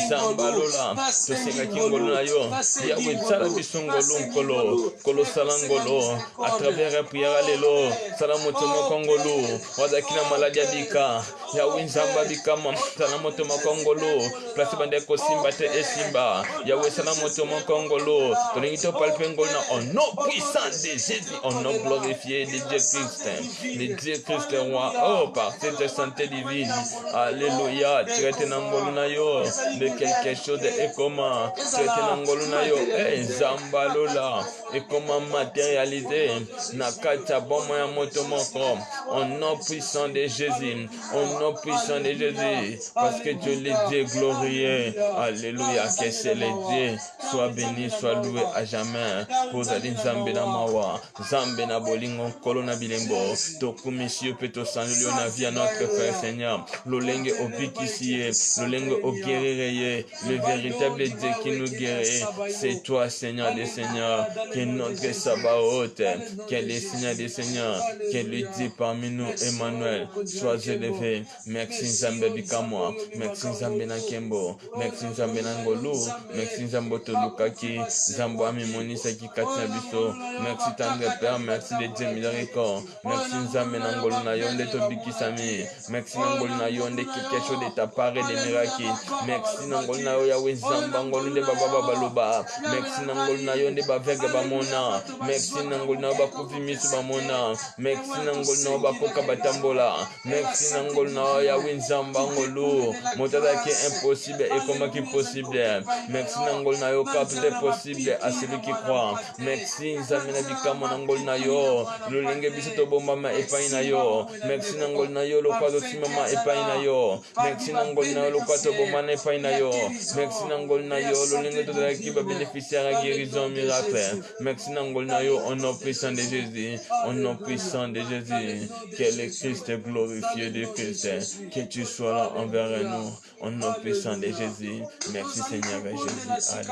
zambalola to senga kingolo na yo yawe tsala biso ngolo nkolo kolo salangolo à travers prière lelo salamoto mokongolo wadakina maladie bika yawe nzamba bikama salamoto mokongolo place bande ko simba te esimba yawe salamoto mokongolo tolingi to palpe ngolo na au nom puissant de Jésus au nom glorifié de Dieu Christ roi oh par cette santé divine alléluia traite na ngolo na yo de quelque chose et comment traite na ngolo na yo nzamba lola et comment matérialiser na kata bomo ya moto moko au nom puissant de Jésus au nom puissant de Jésus parce que Dieu le Dieu glorieux alléluia que c'est le Dieu soit béni soit loué à jamais pour zali nzambe na mawa nzambe na bolingo nkolo na bilembo tokumisi pe tosanzoli na vie à notre frère Seigneur lolenge obikisi ye lolenge oguérire ye le véritable Dieu qui nous guérit c'est toi Seigneur des Seigneurs qui est notre Sabaoth qui est le Seigneur des Seigneurs qui est le Dieu parmi nous Emmanuel sois élevé merci nzambe bikamoa merci nzambe na kembo merci nzambe na ngolu merci nzambe tolukaki nzambe amimonisaki kati na biso merci tendre Père merci de Dieu miséricorde merci nzambe na ngolu na yo nde tobikisami merci na ngolu na yo nde quelque chose de ta part de miracle merci na ngolu na yo yawe nzamba ngolu nde baba baloba merci na ngolu na yo nde bavege bamona merci na ngolu na yo bakufi misu bamona merci na ngolu na yo bakoka batambola merci na ngolu na yo yawe nzamba ngolu moto azalaki impossible ekomaki possible merci na ngolu na yo car tout est possible à celui qui croit merci nzambe na bikamo na ngolu na yo lolenge biso tobombama epai na yo merci na ngolu na yo lokwa tosimama epai na yo merci na ngolu na yo lokwa tobomana epai na yo merci na ngolu na yo lolenge tozalaki babénéficiaire ya guérison miracle merci na ngolu na yo au nom puissant de Jésus au nom puissant de Jésus que le Christ est glorifié de Christ que tu sois là envers nous au nom puissant de Jésus merci Seigneur Jésus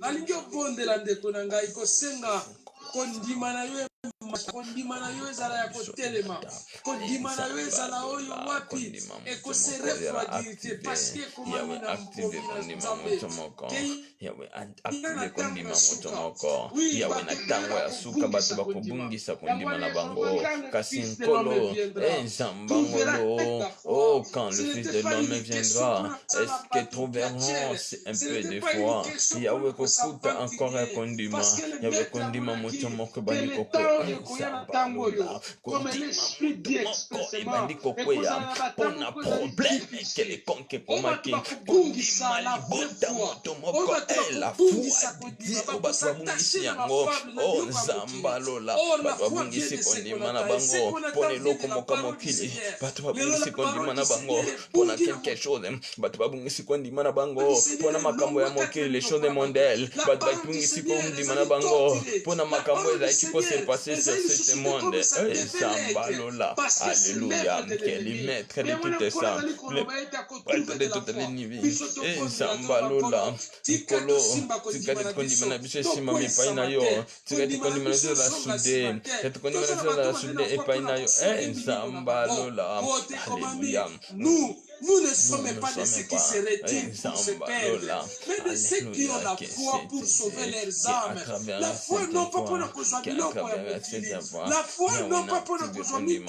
alléluia kondima na yo ezala ya kotelema kondima na yo ezala oyo wapi ekose refroidir parce que komami na kondima moto moko yawe active kondima moto moko yawe na tango ya suka bato bakobungisa kondima na bango kasi nkolo nzambangolo oh quand le fils de l'homme viendra est-ce que trouveront un peu de foi yawe kokuta encore ya kondima yawe kondima moto moko bani koko comme l'esprit dit expressément on a problème quelconque komaki kondima libota moto moko la foi batwabungisi yango o nzamba lola batwabungisi kondima na bango pona eloko moko mokili batwabungisi kondima na bango pona quelque chose batwabungisi kondima na bango pona makambo ya mokili les choses mondiales batwabungisi kondima na bango pona makambo ezalaki ko se passer sur ce monde. Zambalola. Alléluia. Quel est maître de toutes ça. Le prêtre de toutes les niveaux. Zambalola. Kolo. Tikati kondimana biso sima mepaina yo. Tikati kondimana biso la sude. Tikati kondimana biso la sude epaina yo. Zambalola. Alléluia. Nous ne sommes pas de ceux qui se retirent pour se perdre, mais de ceux qui ont la foi pour sauver leurs âmes. La foi non pas pour nous consoler, la foi non pas pour nous consoler,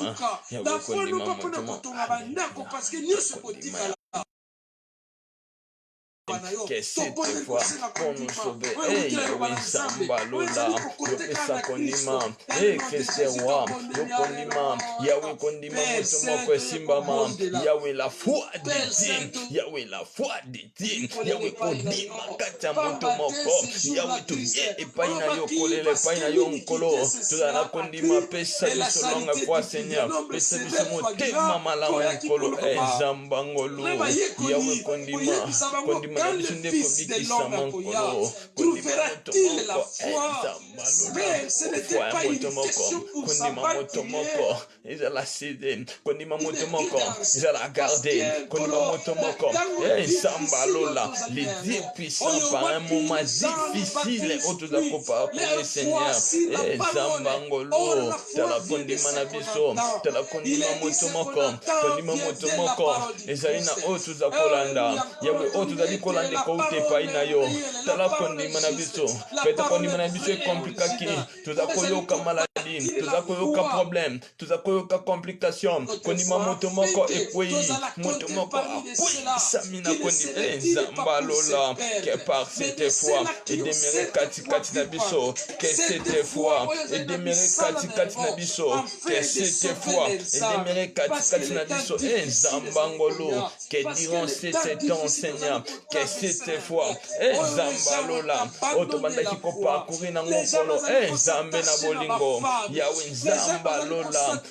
la foi non pas pour nous consoler, parce que nous sommes au que cette fois pour nous sauver, Yahweh Zambalola, Yopesa Kondima, Christ roi, Yokondima, Yahweh Kondima, Motomoko Simbama, Yahweh la foi de Dieu, Yahweh la foi de Dieu, Yahweh Kondima, Kata Motomoko, Yahweh tout bien, et Paina Yokole, le Paina Yonkolo, tout à la Kondima, Pesa de Solonga foi Seigneur, Pesa de Somotema Malankolo, Zambangolo, Yahweh Kondima, Kondima. Fils de l'homme trouvera-t-il la foi? Mais ce n'était pas une question pour s'abattre. La cédé, Kondima Motomoko, ils la garder, Kondima Motomoko, Zambalola, les dieux puissants par un moment difficile, autour de la coupe, le Seigneur, Zambangolo, Tala Kondima Nabiso, Tala Kondima Motomoko, Kondima Motomoko, Ezalina autour de la Kolanda, Yahweh autour de la Kolanda, Koute Paina yo, Tala Kondima Nabiso, Peta Kondima Nabiso est compliqué, tout à koyoka maladie, tout à koyoka problème, tout à koyoka complication, Kondima Motomoko et Kwei, Motomoko a Samina Kondima, Zambalola, que par cette fois, et déméré Kati Nabiso, que cette fois, et déméré Kati Nabiso, que cette fois, et déméré Kati Nabiso, et Zambangolo, que diront ces temps, Seigneur, que cette fois, et Zambalola, Otobanda qui peut parcourir dans mon colo, et Zambena Bolingo, Yahweh Zambalola,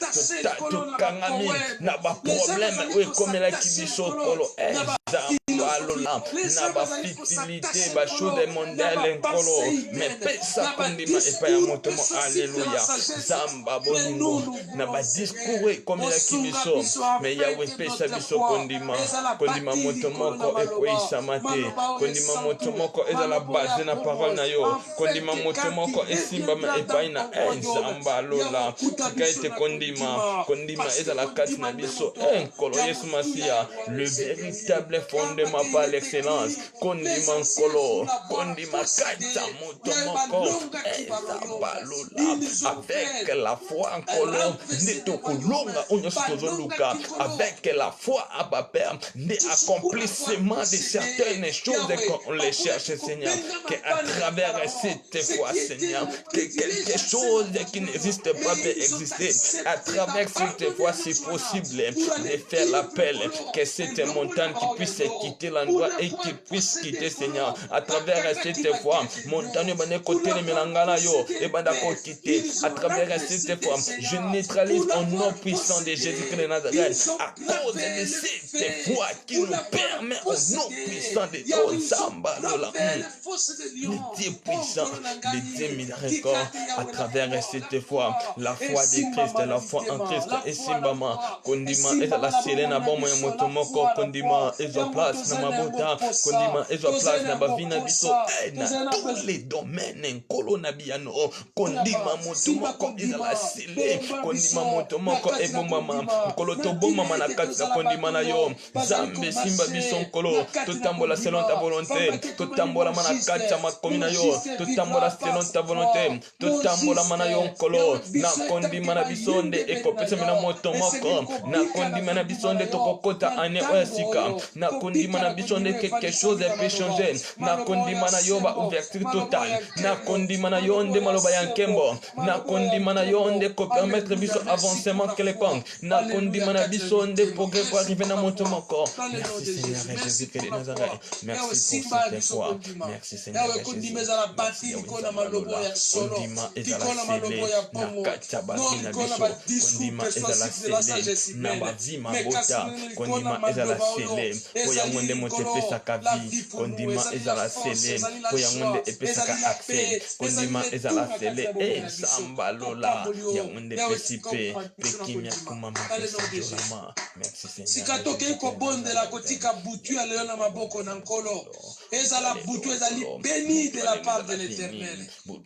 tout Kangami, n'a pas problème, oui, comme la Kibiso Kolo, et Zambalola, n'a pas fitilité, Bachou des mondiales, Kolo, mais Pesa Kondima et Payamotomo, Alléluia, Zamba Bolingo, n'a pas discouru comme la Kibiso, mais Yahweh Pesa Biso Kondima, Kondima Motomoko, et Kwei Samate, Kondima Motomoko, et la base de la parole na yo, Kondima Motomoko, et Simbama et Paina, et Zambalola, Kaite Kondima, Kondima, et la Katina Biso, et Kolo Yesu Masia, le véritable fondement par l'excellence, Kondima Kolo, Kondima Kaita Motomoko, et Zambalola, avec la foi en Kolo, Netokolonga, Onyosozoluka, avec la foi à Père, l'accomplissement de certaines choses qu'on les cherche, Seigneur, qu'à travers cette foi, Seigneur, que quelque chose qui n'existe pas peut exister. À travers cette foi, c'est possible de faire l'appel, que cette montagne qui puisse quitter l'endroit et qui puisse quitter, Seigneur. À travers cette foi, montagne va côté les Melangana yo et va quitter. À travers cette foi, je neutralise au nom puissant de Jésus-Christ de Nazareth à cause de cette foi qui nous permet au nom puissant de Dieu. Zambalola, les dieux puissants, les dieux miracles à travers cette foi, la foi de Christ, la foi en Christ, et Simbama, Kondima, et la Sirena, bon, Motomoko, Kondima, et la place, Namabota, Kondima, et la place, Nabavina, Biso, dans tous les domaines, Kolonabiano, Kondima, Motomoko, et la Sile, Kondima, Motomoko, et Bomama, Kolotoboma, Manakata, Kondima, Nayo, Zambe, Simba, Bison, Kolo, tout tambola selon ta volonté, tout tambola Manakata, Makomina, tout tambola selon ta volonté, tout tambola Manayon, Kolo, na Kondima, Nabisonde, et Kopessamina, Motomoko, na Kondima, Nabisonde, Tokokota, Ane, Oesika, na Kondima, Nabisonde, quelque chose peut changer, na Kondima, Nayoba, ouverture totale, na Kondima, Nayonde, Maloba Yankembo, na Kondima, Nayonde, pour permettre biso avancement quelconque, na Kondima, Nabisonde, progrès pour arriver dans Motomoko. Merci Seigneur Jésus-Christ de Nazareth. Merci pour cette foi. Merci Seigneur Jésus. Kondima ezala sele na kata bavie na biso kondima ezala sele na bavie mabota kondima ezala sele po yango nde moto epesaka vie kondima ezala sele po yango nde epesaka accès kondima ezala sele ezamba lola yango nde pesi pe kimia kumama pesa jolama merci Seigneur sikatoke kobondela kotika butu ya lelo na maboko na nkolo ezala butu ezali béni de la part de l'Éternel.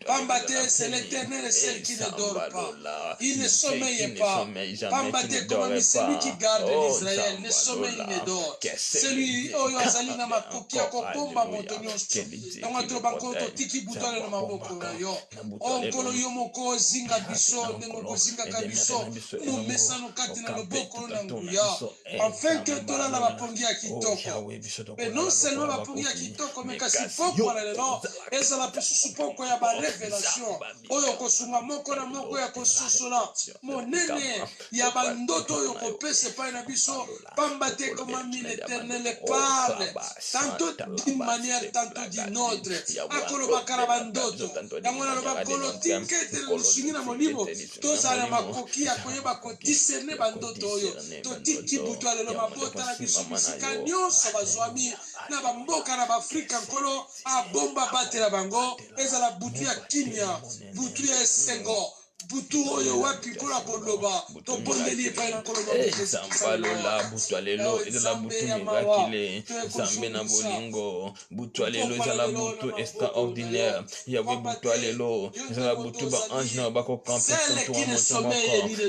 Pambate, c'est l'Éternel seul qui ne dort pas. Il ne sommeille pas. Pambate, comme celui qui garde l'Israël, ne sommeille ne dort. Celui oyo azali na makoki ya kokomba moto nyonso. Yango tobankoto tiki butu ale na maboko na yo. Onkolo yo moko zinga biso ndenge kozingaka biso momesano kati na loboko na nguya afin que tolala bapongi ya kitoko. Mais non seulement bapongi ya kitoko mais kasi poko na lelo ezala pesusu poko ya barevelation oyo kosunga moko na moko ya kososola monene ya bandoto oyo kopesa epai na biso pamba te komami l'Éternel parle tantôt d'une manière tantôt d'une autre akolobaka na bandoto yango naloba kolo tinke ete lusungi na molimo tozala na makoki ya koyeba kodiserne bandoto oyo totiki butu ya lelo mabota na biso bisika nyonso bazwami na bamboka na baafrika nkolo abomba batela bango ezala butu ya kimia butu ya esengo butu oyo wapi kola koloba tobondeli epai na kolobalola butu alelo ezala butu mirakile zambe na bolingo butu alelo ezala butu extraordinaire yawe butu alelo ezala butu baange na bakokampe kontour ya moto moko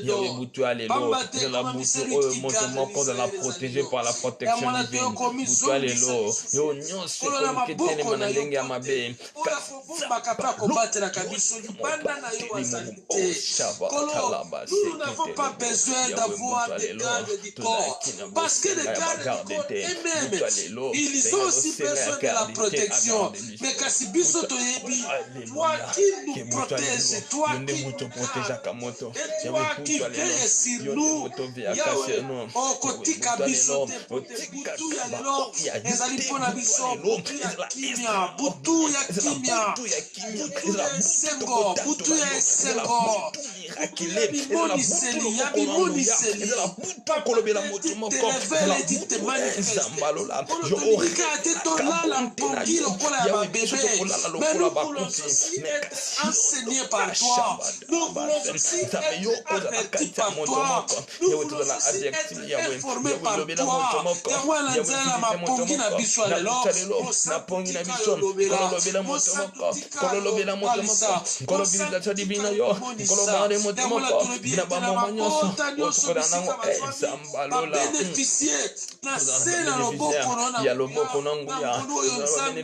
yawe butu alelo ezala butu oyo moto moko ozala protégé par la protection divine butu alelo yo nyonso ekoketelema na ndenge ya mabe nous n'avons pas besoin d'avoir des gardes du corps parce que les gardes du corps eux-mêmes ils ont aussi besoin de la protection mais kasi biso toyebi toi qui nous protège toi qui nous garde et toi qui veille sur nous yawe okotika biso te butu ya lelo ezali mpona biso butu ya kimia butu ya kimia butu ya esengo butu ya esengo bimoniseli ya bimoniseli kolobela moto moko kolobelika ate tolala mpongi lokola ya babebe mais nous voulons aussi être enseignés par toi nous voulons aussi être avertis par toi nous voulons aussi être informés par toi yango na nzela na mapongi na biso ya lelo mosantutika yolobela mosantutika yobalisa mosantutika yomonisa yango na tolobi ete na mabota nyonso bisika bazwami babénéficie na se na loboko na nkolo oyo nzambe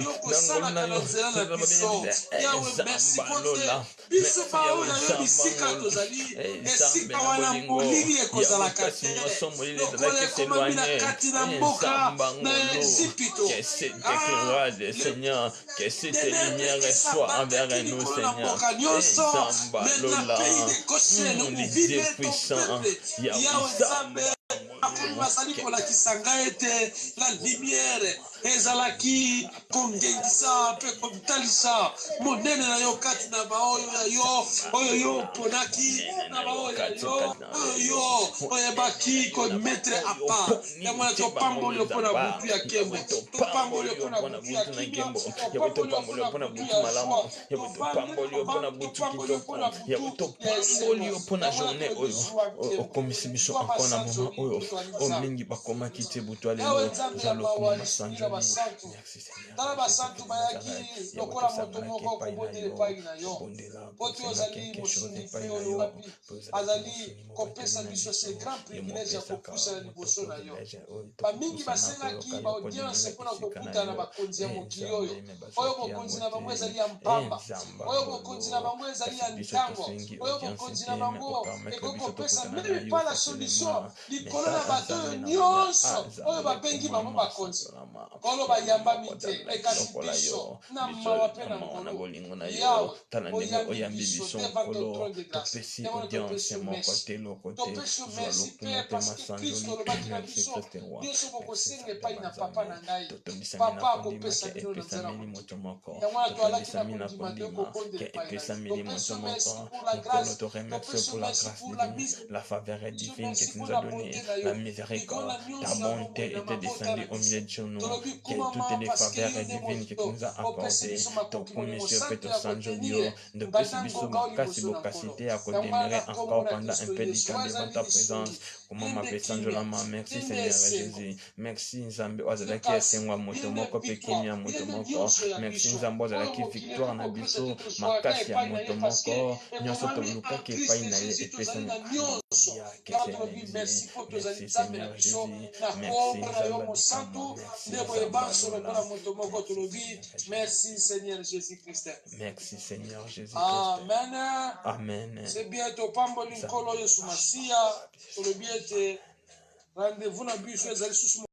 yokosalaka na nzela na biso yawe merci kote biso baoyo yo bisika tozali esika wana molili ekozalaka te lokola ekomami na kati na mboka na Ejipito Seigneur, que cette lumière soit envers nous, Seigneur. Dieu puissant, Yahweh. bazali kolakisa ngai ete la lumière ezalaki kongengisa mpe kotalisa monene na yo kati na baoyo ya yo oyo yo oponaki na baoyo ya yo oyo yo oyebaki kometre apa yango na topamboli yo mpona butu ya nkembo topamboli yo mpona butu ya kimia topamboli yo mpona butu ya malamu topamboli yo mpona butu kitoko topamboli yo mpona journée oyo okomisi biso encore na moment oyo omingi bakomaki te butu alelo zalokoma masanjoli merci Seigneur tala basantu bayaki lokola moto moko kobondela epai na yo oti ozali mosungi mpe olobabi azali kopesa biso se grand privilège ya kopusana liboso na yo bamingi basengaki baaudience mpona kokutana na bakonzi ya mokili oyo bokonzi na bango ezali ya mpamba oyo bokonzi na bango ezali ya ntango oyo bokonzi na bango ekokopesa meme pa la solution likolo na bato oyo nyonso oyo babengi bango bakonzi kolo bayamba mite ekasi biso na mawa pe na ngolo yawe oyambi biso devant ton trône de grâce devant topesi merci topesi merci pe parce que Kristo olobaki na biso nyonso bokosenga epai na papa na ngai papa akopesa bino na nzela moto yango wana toalaki na kondima te okokondela epai na ngai topesi merci pour la grâce topesi merci pour la mise la faveur est divine que tu nous as donnée, la miséricorde, ta bonté était descendue au milieu de nous, que toutes les faveurs divines que tu nous as accordées, ton commission peut te sanjolio, de plus biso makasi bokasité à demeurer encore pendant un peu de temps devant ta présence. Comment m'appeler sanjolama? Merci Seigneur Jésus, merci Nzambe ozalaki esengwa moto moko pe kimia moto moko, merci Nzambe ozalaki victoire na biso makasi ya moto moko, nyonso tolukaki epai na ye epesani. Merci pour tes Nzambe na biso na kombo na yo mosantu ndeko yebanso lokola moto moko tolobi merci Seigneur Jésus-Christ. Merci Seigneur Jésus-Christ. Amen. Amen. C'est bien topamboli nkolo Yesu Masia tolobi ete rendez-vous na biso ezali susu